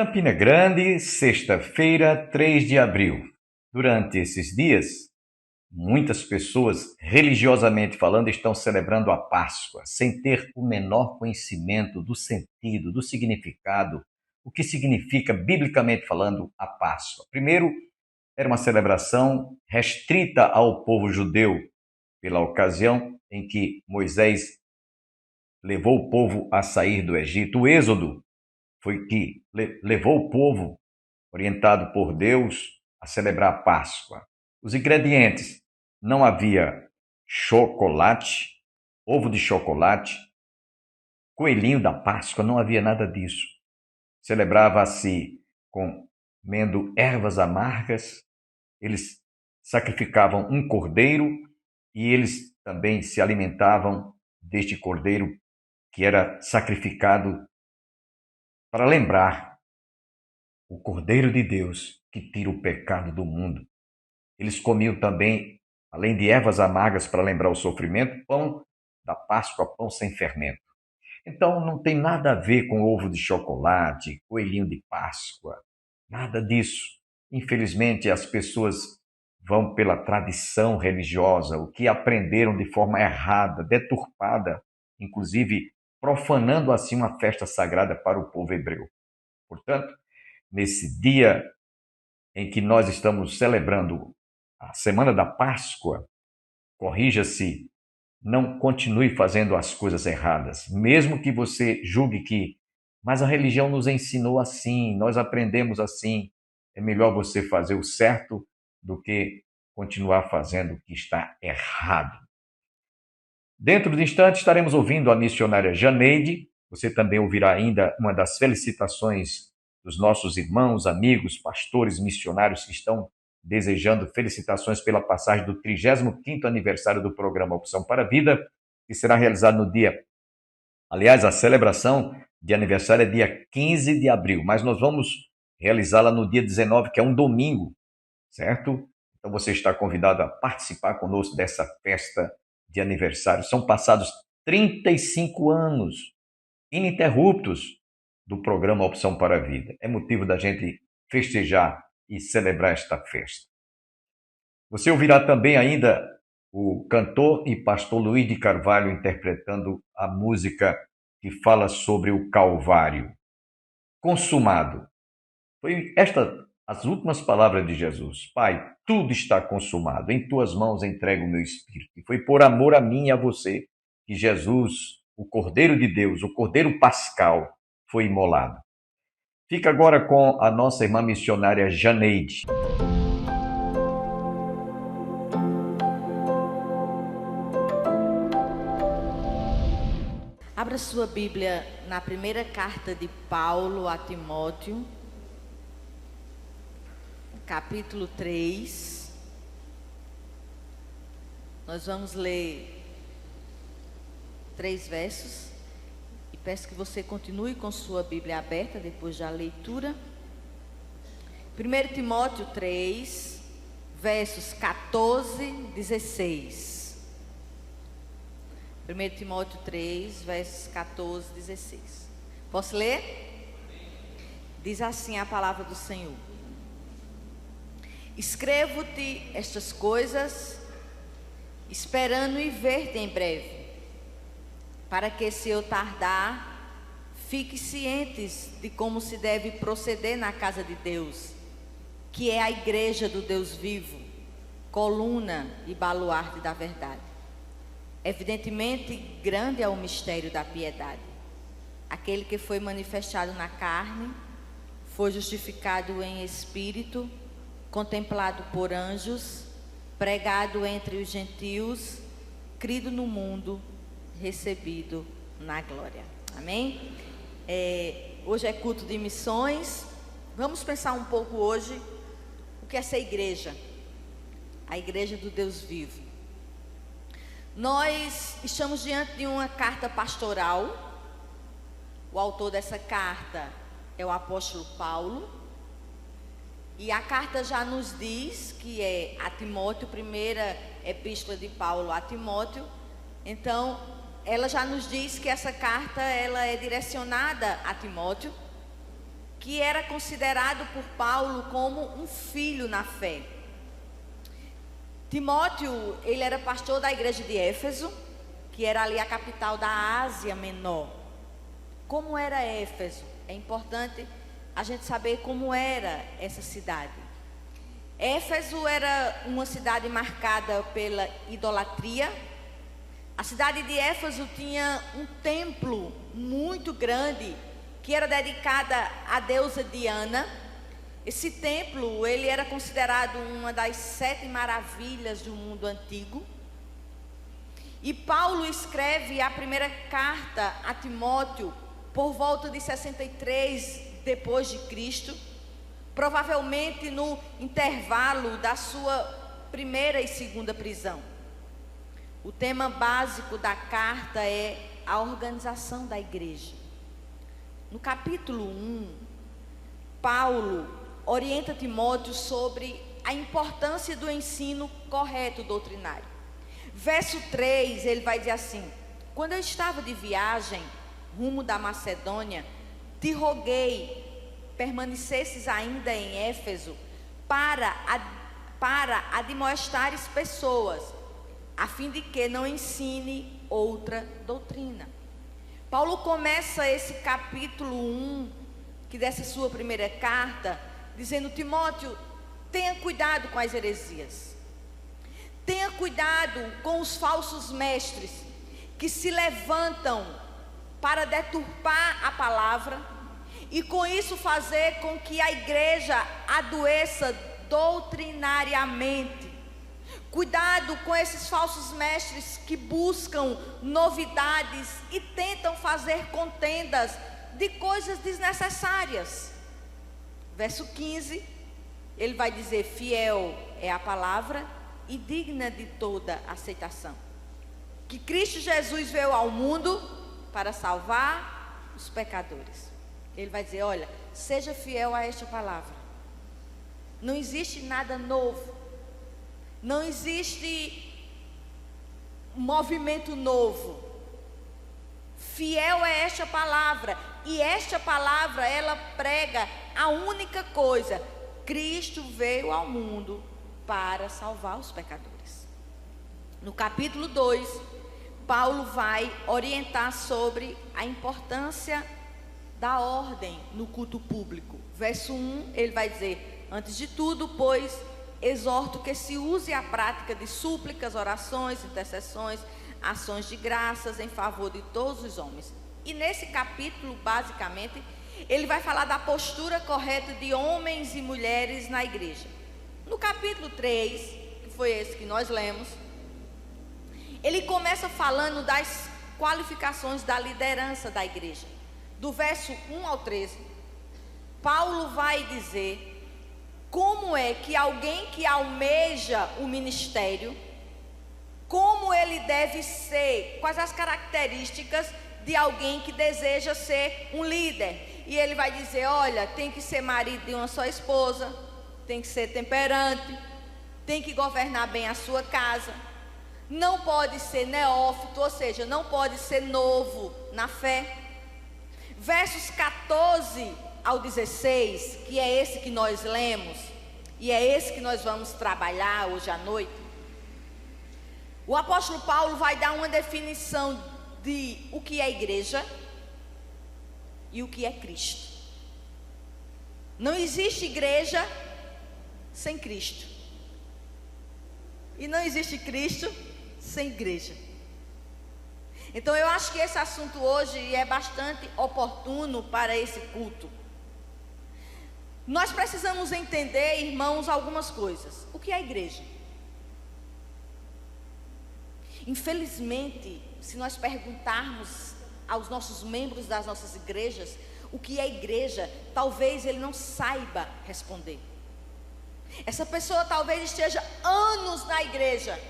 Campina Grande, sexta-feira, 3 de abril. Durante esses dias, muitas pessoas, religiosamente falando, estão celebrando a Páscoa, sem ter o menor conhecimento do sentido, do significado, o que significa, biblicamente falando, a Páscoa. Primeiro, era uma celebração restrita ao povo judeu, pela ocasião em que Moisés levou o povo a sair do Egito. O Êxodo foi que levou o povo, orientado por Deus, a celebrar a Páscoa. Os ingredientes: não havia chocolate, ovo de chocolate, coelhinho da Páscoa, não havia nada disso. Celebrava-se comendo ervas amargas, eles sacrificavam um cordeiro e eles também se alimentavam deste cordeiro que era sacrificado para lembrar o Cordeiro de Deus que tira o pecado do mundo. Eles comiam também, além de ervas amargas para lembrar o sofrimento, pão da Páscoa, pão sem fermento. Então não tem nada a ver com ovo de chocolate, coelhinho de Páscoa, nada disso. Infelizmente as pessoas vão pela tradição religiosa, o que aprenderam de forma errada, deturpada, inclusive profanando assim uma festa sagrada para o povo hebreu. Portanto, nesse dia em que nós estamos celebrando a Semana da Páscoa, corrija-se, não continue fazendo as coisas erradas, mesmo que você julgue que, mas a religião nos ensinou assim, nós aprendemos assim. É melhor você fazer o certo do que continuar fazendo o que está errado. Dentro de instantes estaremos ouvindo a missionária Janeide. Você também ouvirá ainda uma das felicitações dos nossos irmãos, amigos, pastores, missionários que estão desejando felicitações pela passagem do 35º aniversário do programa Opção para a Vida, que será realizado no dia... Aliás, a celebração de aniversário é dia 15 de abril, mas nós vamos realizá-la no dia 19, que é um domingo, certo? Então você está convidado a participar conosco dessa festa de aniversário. São passados 35 anos ininterruptos do programa Opção para a Vida. É motivo da gente festejar e celebrar esta festa. Você ouvirá também ainda o cantor e pastor Luiz de Carvalho interpretando a música que fala sobre o Calvário. Consumado. Foi as últimas palavras de Jesus. Pai, tudo está consumado. Em tuas mãos entrego o meu espírito. E foi por amor a mim e a você que Jesus, o Cordeiro de Deus, o Cordeiro Pascal, foi imolado. Fica agora com a nossa irmã missionária Janeide. Abra sua Bíblia na primeira carta de Paulo a Timóteo, capítulo 3. Nós vamos ler 3 versos e peço que você continue com sua Bíblia aberta depois da leitura. 1 Timóteo 3, versos 14 e 16. 1 Timóteo 3, versos 14 e 16. Posso ler? Diz assim a palavra do Senhor: Escrevo-te estas coisas, esperando e ver-te em breve, para que, se eu tardar, fique cientes de como se deve proceder na casa de Deus, que é a igreja do Deus vivo, coluna e baluarte da verdade. Evidentemente, grande é o mistério da piedade. Aquele que foi manifestado na carne, foi justificado em espírito, contemplado por anjos, pregado entre os gentios, crido no mundo, recebido na glória. Amém? Hoje é culto de missões. Vamos pensar um pouco hoje o que é essa igreja, a igreja do Deus vivo. Nós estamos diante de uma carta pastoral. O autor dessa carta é o apóstolo Paulo. E a carta já nos diz que é a Timóteo, primeira epístola de Paulo a Timóteo. Então, ela já nos diz que essa carta ela é direcionada a Timóteo, que era considerado por Paulo como um filho na fé. Timóteo, ele era pastor da igreja de Éfeso, que era ali a capital da Ásia Menor. Como era Éfeso? É importante a gente saber como era essa cidade. Éfeso era uma cidade marcada pela idolatria. A cidade de Éfeso tinha um templo muito grande, que era dedicada à deusa Diana. Esse templo, ele era considerado uma das 7 maravilhas do mundo antigo. E Paulo escreve a primeira carta a Timóteo por volta de 63 depois de Cristo, provavelmente no intervalo da sua primeira e segunda prisão. O tema básico da carta é a organização da igreja. No capítulo 1, Paulo orienta Timóteo sobre a importância do ensino correto doutrinário. Verso 3, ele vai dizer assim: quando eu estava de viagem rumo da Macedônia, te roguei permanecesses ainda em Éfeso para admoestares pessoas, a fim de que não ensine outra doutrina. Paulo começa esse capítulo 1, que dessa sua primeira carta, dizendo: Timóteo, tenha cuidado com as heresias. Tenha cuidado com os falsos mestres que se levantam para deturpar a palavra e com isso fazer com que a igreja adoeça doutrinariamente. Cuidado com esses falsos mestres que buscam novidades e tentam fazer contendas de coisas desnecessárias. Verso 15, ele vai dizer: fiel é a palavra e digna de toda aceitação, que Cristo Jesus veio ao mundo para salvar os pecadores. Ele vai dizer: olha, seja fiel a esta palavra. Não existe nada novo, não existe movimento novo. Fiel é esta palavra, e esta palavra, ela prega a única coisa: Cristo veio ao mundo para salvar os pecadores. No capítulo 2, Paulo vai orientar sobre a importância da ordem no culto público. Verso 1, ele vai dizer: antes de tudo, pois, exorto que se use a prática de súplicas, orações, intercessões, ações de graças em favor de todos os homens. E nesse capítulo, basicamente, ele vai falar da postura correta de homens e mulheres na igreja. No capítulo 3, que foi esse que nós lemos, ele começa falando das qualificações da liderança da igreja. Do verso 1 ao 13, Paulo vai dizer como é que alguém que almeja o ministério, como ele deve ser, quais as características de alguém que deseja ser um líder. E ele vai dizer: olha, tem que ser marido de uma só esposa, tem que ser temperante, tem que governar bem a sua casa, não pode ser neófito, ou seja, não pode ser novo na fé. Versos 14 ao 16, que é esse que nós lemos, e é esse que nós vamos trabalhar hoje à noite, o apóstolo Paulo vai dar uma definição de o que é igreja e o que é Cristo. Não existe igreja sem Cristo, e não existe Cristo sem igreja. Então eu acho que esse assunto hoje é bastante oportuno para esse culto. Nós precisamos entender, irmãos, algumas coisas. O que é igreja? Infelizmente, se nós perguntarmos aos nossos membros das nossas igrejas o que é igreja, talvez ele não saiba responder. Essa pessoa talvez esteja anos na igreja,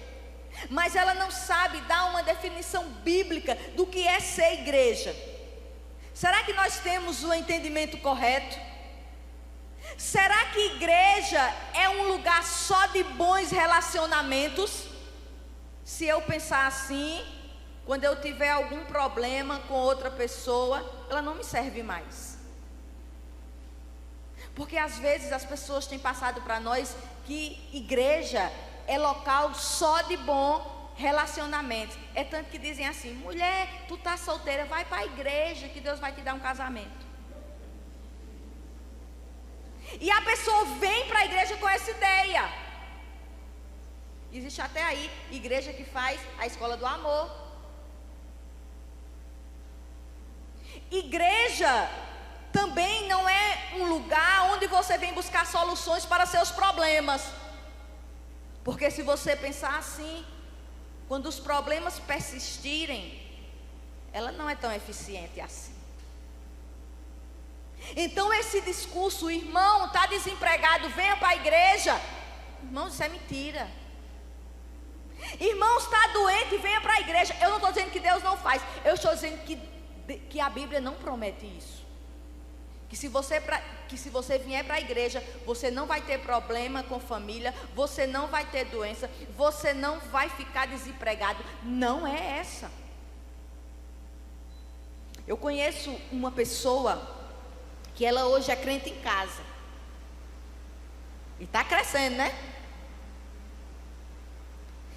mas ela não sabe dar uma definição bíblica do que é ser igreja. Será que nós temos o entendimento correto? Será que igreja é um lugar só de bons relacionamentos? Se eu pensar assim, quando eu tiver algum problema com outra pessoa, ela não me serve mais. Porque às vezes as pessoas têm passado para nós que igreja é local só de bom relacionamento. É tanto que dizem assim: mulher, tu tá solteira, vai para a igreja que Deus vai te dar um casamento. E a pessoa vem para a igreja com essa ideia. Existe até aí igreja que faz a escola do amor. Igreja também não é um lugar onde você vem buscar soluções para seus problemas. Porque se você pensar assim, quando os problemas persistirem, ela não é tão eficiente assim. Então esse discurso, irmão, está desempregado, venha para a igreja. Irmão, isso é mentira. Irmão, está doente, venha para a igreja. Eu não estou dizendo que Deus não faz. Eu estou dizendo que a Bíblia não promete isso. Que se você vier para a igreja, você não vai ter problema com família, você não vai ter doença, você não vai ficar desempregado. Não é essa. Eu conheço uma pessoa que ela hoje é crente em casa. E está crescendo, né?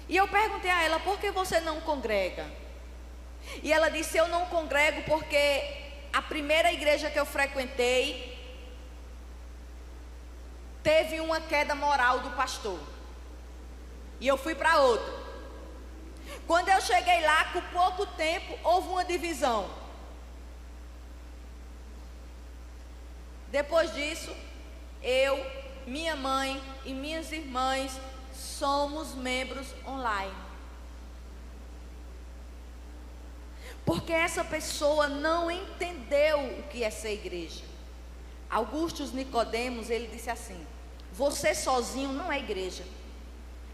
E eu perguntei a ela: por que você não congrega? E ela disse: eu não congrego porque a primeira igreja que eu frequentei teve uma queda moral do pastor. E eu fui para outra. Quando eu cheguei lá, com pouco tempo, houve uma divisão. Depois disso, eu, minha mãe e minhas irmãs somos membros online. Porque essa pessoa não entendeu o que é ser igreja. Augustus Nicodemos, ele disse assim: você sozinho não é igreja,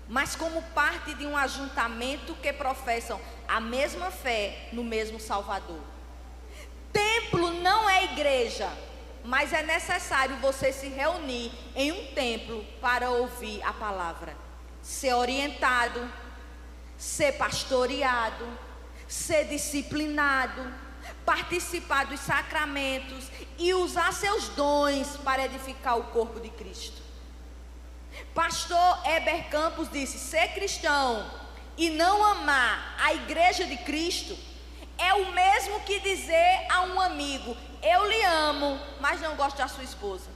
mas como parte de um ajuntamento que professam a mesma fé no mesmo Salvador. Templo não é igreja, mas é necessário você se reunir em um templo para ouvir a palavra, ser orientado, ser pastoreado, ser disciplinado, participar dos sacramentos e usar seus dons para edificar o corpo de Cristo. Pastor Heber Campos disse: ser cristão e não amar a igreja de Cristo é o mesmo que dizer a um amigo: eu lhe amo, mas não gosto da sua esposa.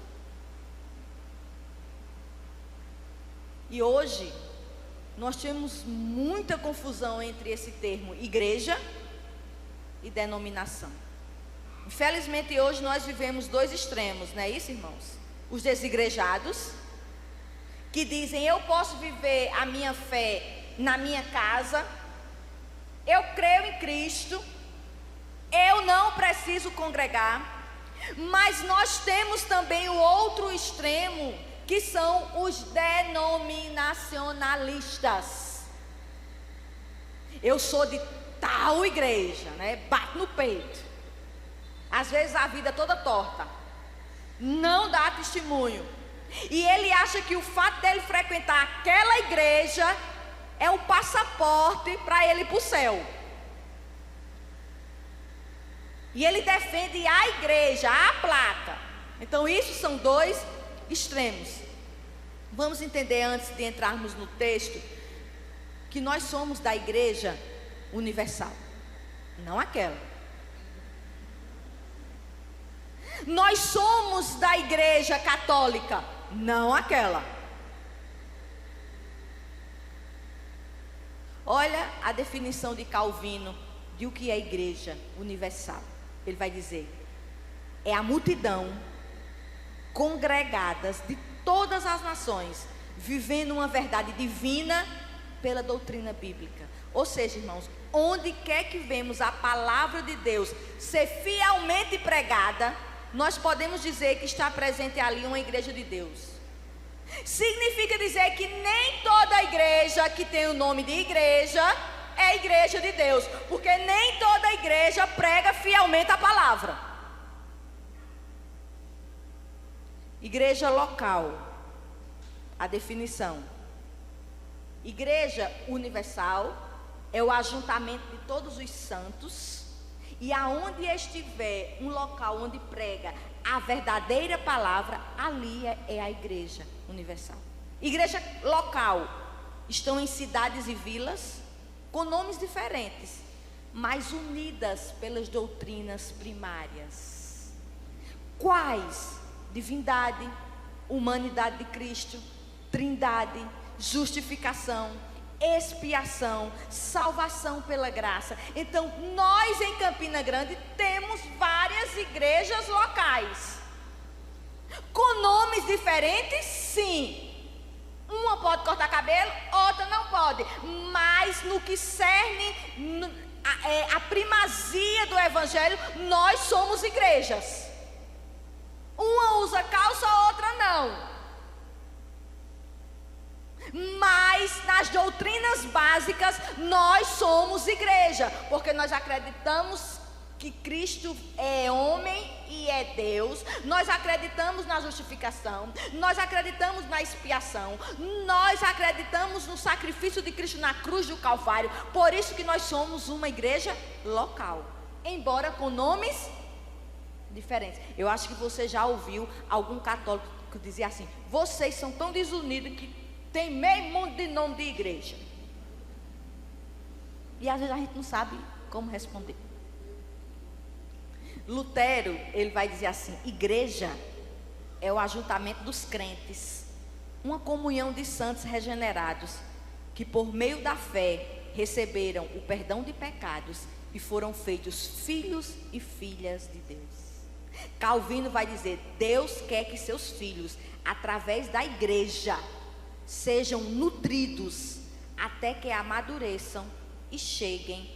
E hoje nós temos muita confusão entre esse termo igreja e denominação. Infelizmente hoje nós vivemos dois extremos, não é isso, irmãos? Os desigrejados, que dizem: eu posso viver a minha fé na minha casa, eu creio em Cristo, eu não preciso congregar. Mas nós temos também o outro extremo, que são os denominacionalistas. Eu sou de tal igreja, né? Bate no peito. Às vezes a vida toda torta, não dá testemunho. E ele acha que o fato dele frequentar aquela igreja é um passaporte para ele ir para o céu. E ele defende a igreja, a placa. Então isso são dois extremos. Vamos entender, antes de entrarmos no texto, que nós somos da igreja universal, não aquela. Nós somos da igreja católica, não aquela. Olha a definição de Calvino de o que é igreja universal. Ele vai dizer: é a multidão congregadas de todas as nações, vivendo uma verdade divina pela doutrina bíblica. Ou seja, irmãos, onde quer que vemos a palavra de Deus ser fielmente pregada, nós podemos dizer que está presente ali uma igreja de Deus. Significa dizer que nem toda igreja que tem o nome de igreja é igreja de Deus, porque nem toda igreja prega fielmente a palavra. Igreja local, a definição: igreja universal é o ajuntamento de todos os santos, e aonde estiver um local onde prega a verdadeira palavra ali é a igreja universal. Igreja local estão em cidades e vilas com nomes diferentes, mas unidas pelas doutrinas primárias. Quais? Divindade, humanidade de Cristo, trindade, justificação, expiação, salvação pela graça. Então, nós em Campina Grande temos várias igrejas locais, com nomes diferentes, sim. Uma pode cortar cabelo, outra não pode, mas no que cerne a primazia do evangelho, nós somos igrejas. Uma usa calça, a outra não. Mas nas doutrinas básicas nós somos igreja, porque nós acreditamos que Cristo é homem e é Deus, nós acreditamos na justificação, nós acreditamos na expiação, nós acreditamos no sacrifício de Cristo na cruz do Calvário. Por isso que nós somos uma igreja local, embora com nomes diferentes. Eu acho que você já ouviu algum católico dizer assim: vocês são tão desunidos que tem meio mundo de nome de igreja. E às vezes a gente não sabe como responder. Lutero, ele vai dizer assim: igreja é o ajuntamento dos crentes, uma comunhão de santos regenerados, que por meio da fé receberam o perdão de pecados e foram feitos filhos e filhas de Deus. Calvino vai dizer: Deus quer que seus filhos, através da igreja, sejam nutridos até que amadureçam e cheguem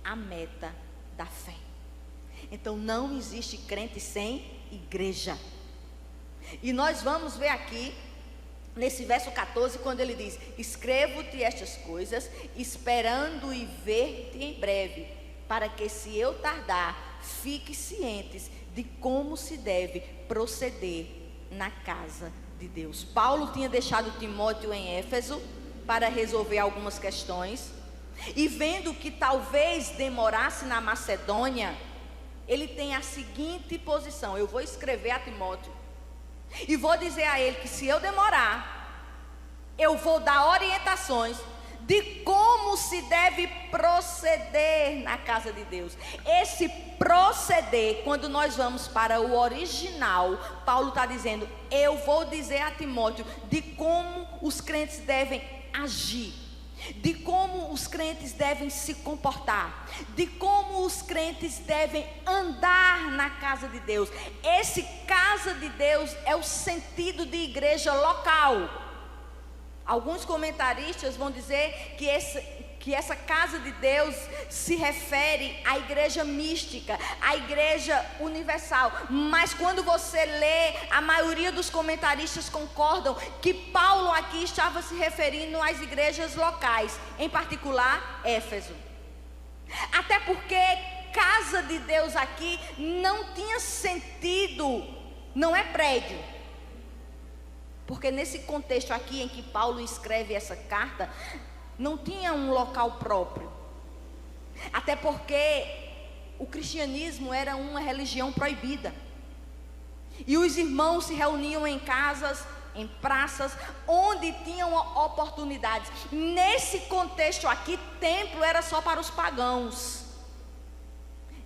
à meta da fé. Então não existe crente sem igreja. E nós vamos ver aqui nesse verso 14, quando ele diz: escrevo-te estas coisas, esperando e ver-te em breve, para que, se eu tardar, fique cientes de como se deve proceder na casa de Deus. Paulo tinha deixado Timóteo em Éfeso para resolver algumas questões, e vendo que talvez demorasse na Macedônia, ele tem a seguinte posição: eu vou escrever a Timóteo e vou dizer a ele que, se eu demorar, eu vou dar orientações de como se deve proceder na casa de Deus. Esse proceder, quando nós vamos para o original, Paulo está dizendo: eu vou dizer a Timóteo de como os crentes devem agir, de como os crentes devem se comportar, de como os crentes devem andar na casa de Deus. Esse casa de Deus é o sentido de igreja local. Alguns comentaristas vão dizer que essa casa de Deus se refere à igreja mística, à igreja universal. Mas quando você lê, a maioria dos comentaristas concordam que Paulo aqui estava se referindo às igrejas locais, em particular Éfeso. Até porque casa de Deus aqui não tinha sentido, não é prédio. Porque nesse contexto aqui em que Paulo escreve essa carta, não tinha um local próprio. Até porque o cristianismo era uma religião proibida. E os irmãos se reuniam em casas, em praças, onde tinham oportunidades. Nesse contexto aqui, templo era só para os pagãos.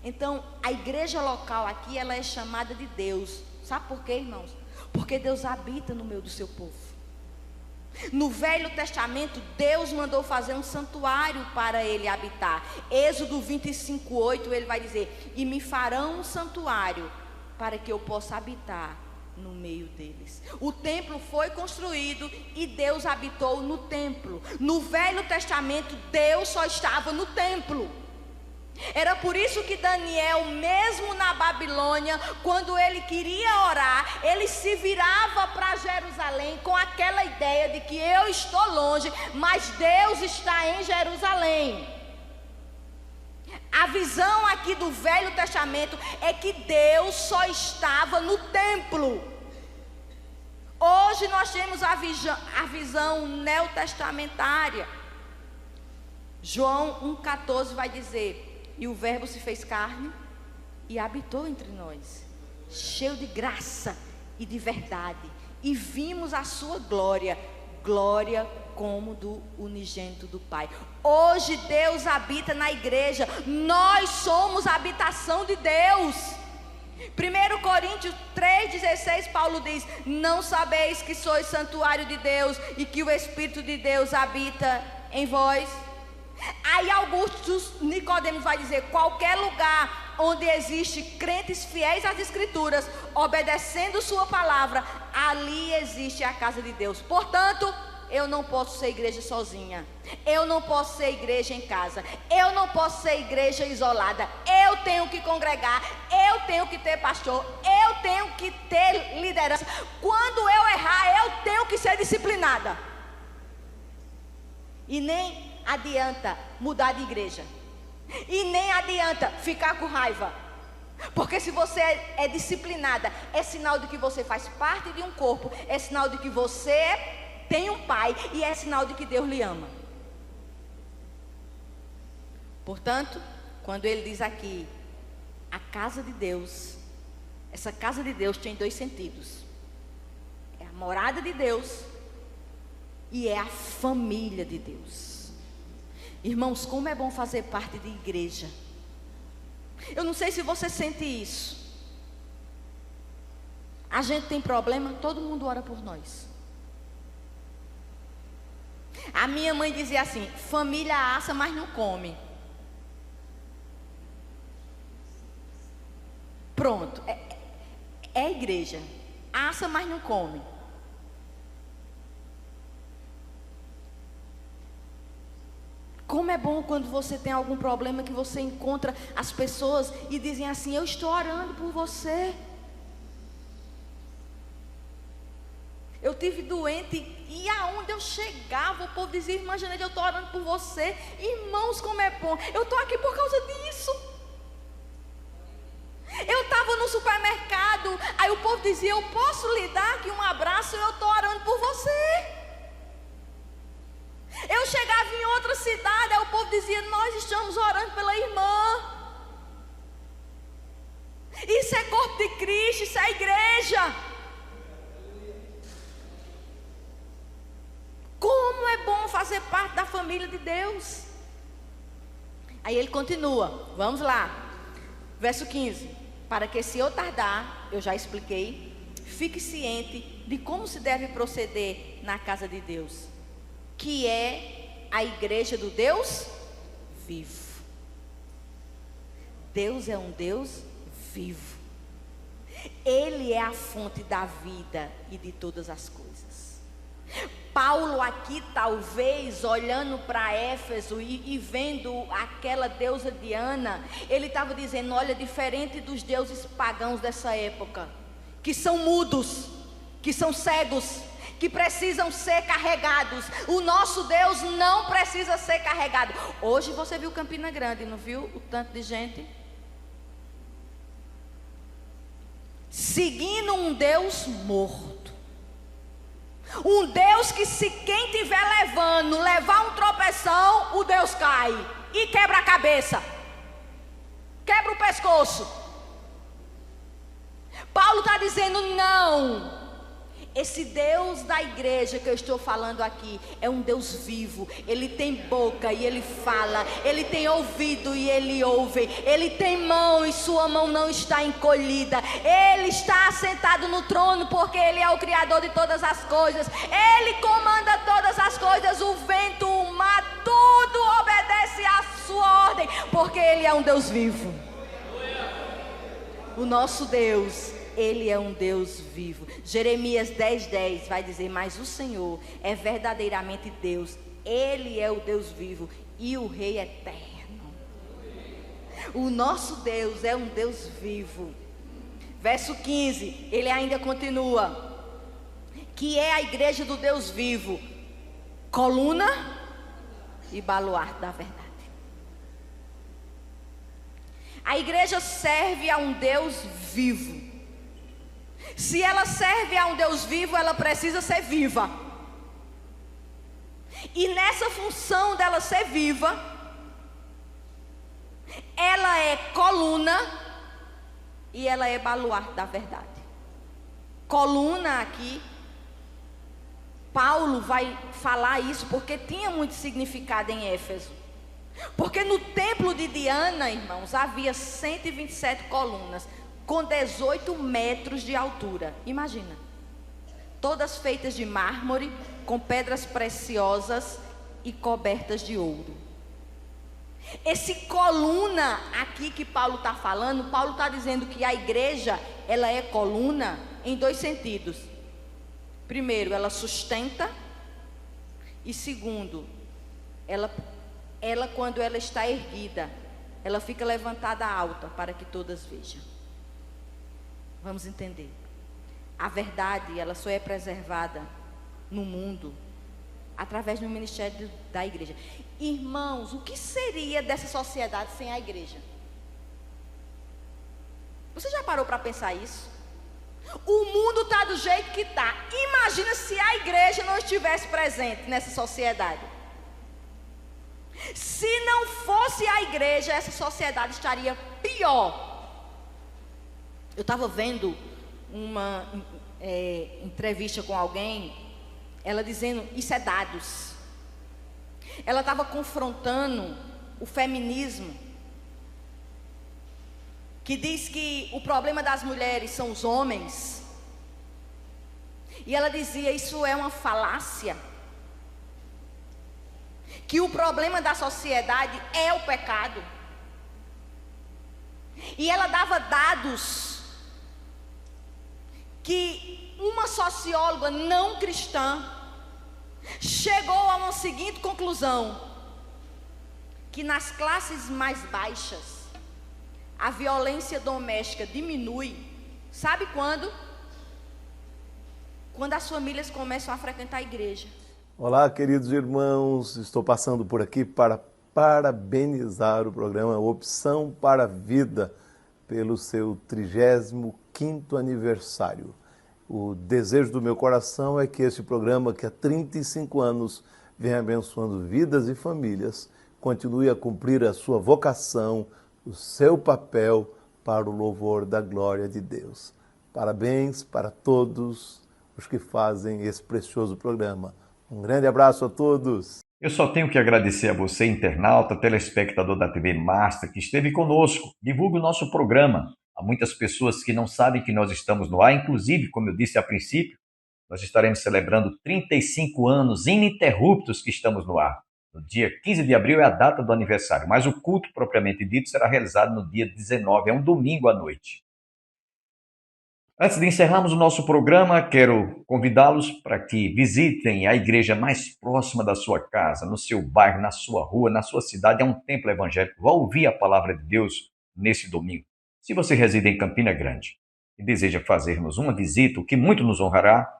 Então, a igreja local aqui, ela é chamada de Deus. Sabe por quê, irmãos? Porque Deus habita no meio do seu povo. No Velho Testamento, Deus mandou fazer um santuário para ele habitar. Êxodo 25:8, ele vai dizer: e me farão um santuário para que eu possa habitar no meio deles. O templo foi construído e Deus habitou no templo. No Velho Testamento, Deus só estava no templo. Era por isso que Daniel, mesmo na Babilônia, quando ele queria orar, ele se virava para Jerusalém com aquela ideia de que eu estou longe, mas Deus está em Jerusalém. A visão aqui do Velho Testamento é que Deus só estava no templo. Hoje nós temos a visão neotestamentária. João 1,14 vai dizer: e o verbo se fez carne e habitou entre nós, cheio de graça e de verdade, e vimos a sua glória, glória como do unigênito do Pai. Hoje Deus habita na igreja, nós somos a habitação de Deus. 1 Coríntios 3,16, Paulo diz: não sabeis que sois santuário de Deus e que o Espírito de Deus habita em vós? Aí Augusto Nicodemos vai dizer: qualquer lugar onde existe crentes fiéis às Escrituras, obedecendo sua palavra, ali existe a casa de Deus. Portanto, eu não posso ser igreja sozinha, eu não posso ser igreja em casa, eu não posso ser igreja isolada, eu tenho que congregar, eu tenho que ter pastor, eu tenho que ter liderança. Quando eu errar, eu tenho que ser disciplinada. E nem adianta mudar de igreja, e nem adianta ficar com raiva, porque se você é disciplinada, é sinal de que você faz parte de um corpo, é sinal de que você tem um pai, e é sinal de que Deus lhe ama. Portanto, quando ele diz aqui, a casa de Deus, essa casa de Deus tem dois sentidos: é a morada de Deus e é a família de Deus. Irmãos, como é bom fazer parte de igreja. Eu não sei se você sente isso. A gente tem problema, todo mundo ora por nós. A minha mãe dizia assim: família assa, mas não come. Pronto, é a igreja. Assa, mas não come. Como é bom quando você tem algum problema, que você encontra as pessoas e dizem assim: eu estou orando por você. Eu tive doente e aonde eu chegava, o povo dizia: irmã Janeide, eu estou orando por você. Irmãos, como é bom, eu estou aqui por causa disso. Eu estava no supermercado, aí o povo dizia: eu posso lhe dar aqui um abraço, eu estou orando por você. Eu chegava em outra cidade, aí o povo dizia: nós estamos orando pela irmã. Isso é corpo de Cristo, isso é igreja. Como é bom fazer parte da família de Deus. Aí ele continua, vamos lá, verso 15: para que, se eu tardar, eu já expliquei, fique ciente de como se deve proceder na casa de Deus, que é a igreja do Deus vivo. Deus é um Deus vivo. Ele é a fonte da vida e de todas as coisas. Paulo aqui, talvez, olhando para Éfeso e vendo aquela deusa Diana, ele estava dizendo: olha, diferente dos deuses pagãos dessa época, que são mudos, que são cegos, que precisam ser carregados, o nosso Deus não precisa ser carregado. Hoje você viu Campina Grande, não viu o tanto de gente? Seguindo um Deus morto. Um Deus que, se quem estiver levar um tropeção, o Deus cai e quebra a cabeça, quebra o pescoço. Paulo está dizendo: não, esse Deus da igreja que eu estou falando aqui é um Deus vivo. Ele tem boca e ele fala, ele tem ouvido e ele ouve, ele tem mão e sua mão não está encolhida, ele está assentado no trono porque ele é o Criador de todas as coisas, ele comanda todas as coisas, o vento, o mar, tudo obedece à sua ordem, porque ele é um Deus vivo. O nosso Deus, ele é um Deus vivo. Jeremias 10:10 vai dizer: mas o Senhor é verdadeiramente Deus, ele é o Deus vivo e o Rei eterno. O nosso Deus é um Deus vivo. Verso 15, ele ainda continua: que é a igreja do Deus vivo, coluna e baluarte da verdade. A igreja serve a um Deus vivo. Se ela serve a um Deus vivo, ela precisa ser viva. E nessa função dela ser viva, ela é coluna e ela é baluarte da verdade. Coluna aqui, Paulo vai falar isso porque tinha muito significado em Éfeso. Porque no templo de Diana, irmãos, havia 127 colunas com 18 metros de altura. Imagina. Todas feitas de mármore, com pedras preciosas e cobertas de ouro. Esse coluna aqui que Paulo está falando, Paulo está dizendo que a igreja, ela é coluna em dois sentidos. Primeiro, ela sustenta. E segundo, ela quando ela está erguida, ela fica levantada alta para que todas vejam. Vamos entender. A verdade, ela só é preservada no mundo através do ministério da igreja. Irmãos, o que seria dessa sociedade sem a igreja? Você já parou para pensar isso? O mundo está do jeito que está. Imagina se a igreja não estivesse presente nessa sociedade. Se não fosse a igreja, essa sociedade estaria pior. Eu estava vendo uma entrevista com alguém, ela dizendo, isso é dados. Ela estava confrontando o feminismo, que diz que o problema das mulheres são os homens. E ela dizia, isso é uma falácia. Que o problema da sociedade é o pecado. E ela dava dados que uma socióloga não cristã chegou a uma seguinte conclusão: que nas classes mais baixas a violência doméstica diminui. Sabe quando? Quando as famílias começam a frequentar a igreja. Olá, queridos irmãos, estou passando por aqui para parabenizar o programa Opção para a Vida pelo seu 35º aniversário. O desejo do meu coração é que esse programa, que há 35 anos vem abençoando vidas e famílias, continue a cumprir a sua vocação, o seu papel para o louvor da glória de Deus. Parabéns para todos os que fazem esse precioso programa. Um grande abraço a todos. Eu só tenho que agradecer a você, internauta, telespectador da TV Master, que esteve conosco. Divulgue o nosso programa. Há muitas pessoas que não sabem que nós estamos no ar, inclusive, como eu disse a princípio, nós estaremos celebrando 35 anos ininterruptos que estamos no ar. No dia 15 de abril é a data do aniversário, mas o culto propriamente dito será realizado no dia 19, é um domingo à noite. Antes de encerrarmos o nosso programa, quero convidá-los para que visitem a igreja mais próxima da sua casa, no seu bairro, na sua rua, na sua cidade. É um templo evangélico. Vá ouvir a palavra de Deus nesse domingo. Se você reside em Campina Grande e deseja fazer-nos uma visita, o que muito nos honrará,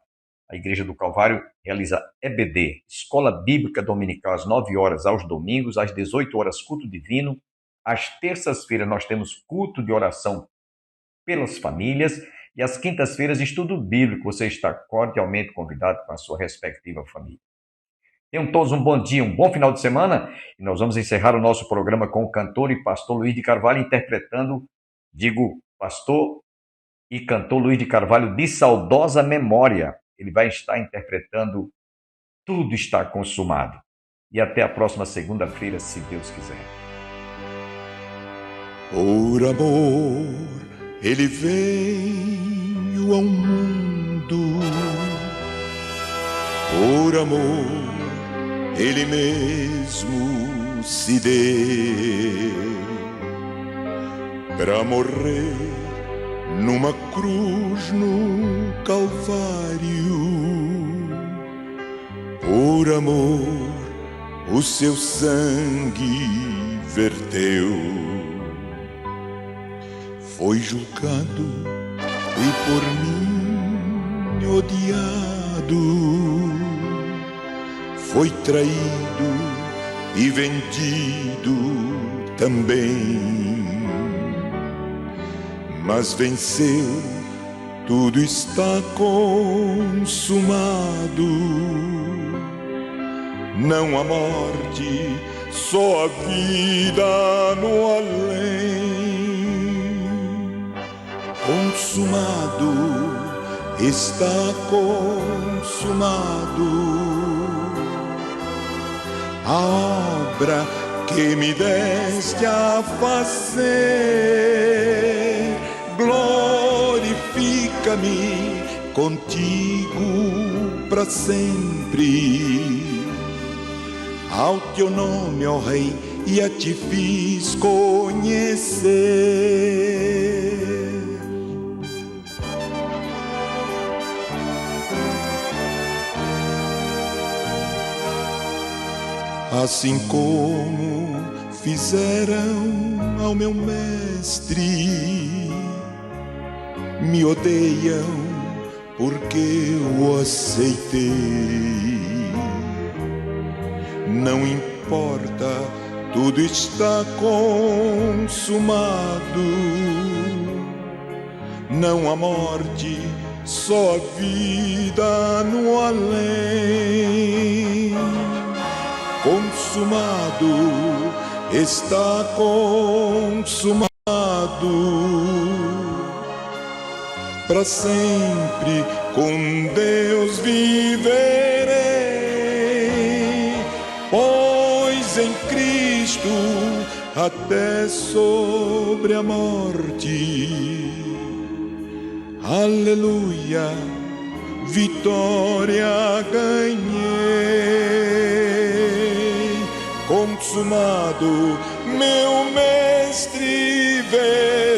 a Igreja do Calvário realiza EBD, Escola Bíblica Dominical, às 9 horas aos domingos, às 18 horas culto divino. Às terças-feiras nós temos culto de oração pelas famílias e às quintas-feiras estudo bíblico. Você está cordialmente convidado com a sua respectiva família. Tenham todos um bom dia, um bom final de semana, e nós vamos encerrar o nosso programa com o cantor e pastor Luiz de Carvalho interpretando, pastor e cantor Luiz de Carvalho, de saudosa memória. Ele vai estar interpretando Tudo Está Consumado. E até a próxima segunda-feira, se Deus quiser. Por amor, ele veio ao mundo. Por amor, ele mesmo se deu para morrer numa cruz no Calvário. Por amor, o seu sangue verteu. Foi julgado e por mim odiado. Foi traído e vendido também. Mas venceu, tudo está consumado. Não há morte, só a vida no além. consumado, está consumado. A obra que me deste a fazer, glorifica-me contigo para sempre. Ao teu nome, ó Rei, e a ti fiz conhecer. Assim como fizeram ao meu mestre, me odeiam porque o aceitei. Não importa, tudo está consumado. Não há morte, só a vida no além. Consumado, está consumado. Para sempre com Deus viverei, pois em Cristo até sobre a morte, aleluia, vitória ganhei. Consumado, meu mestre veio.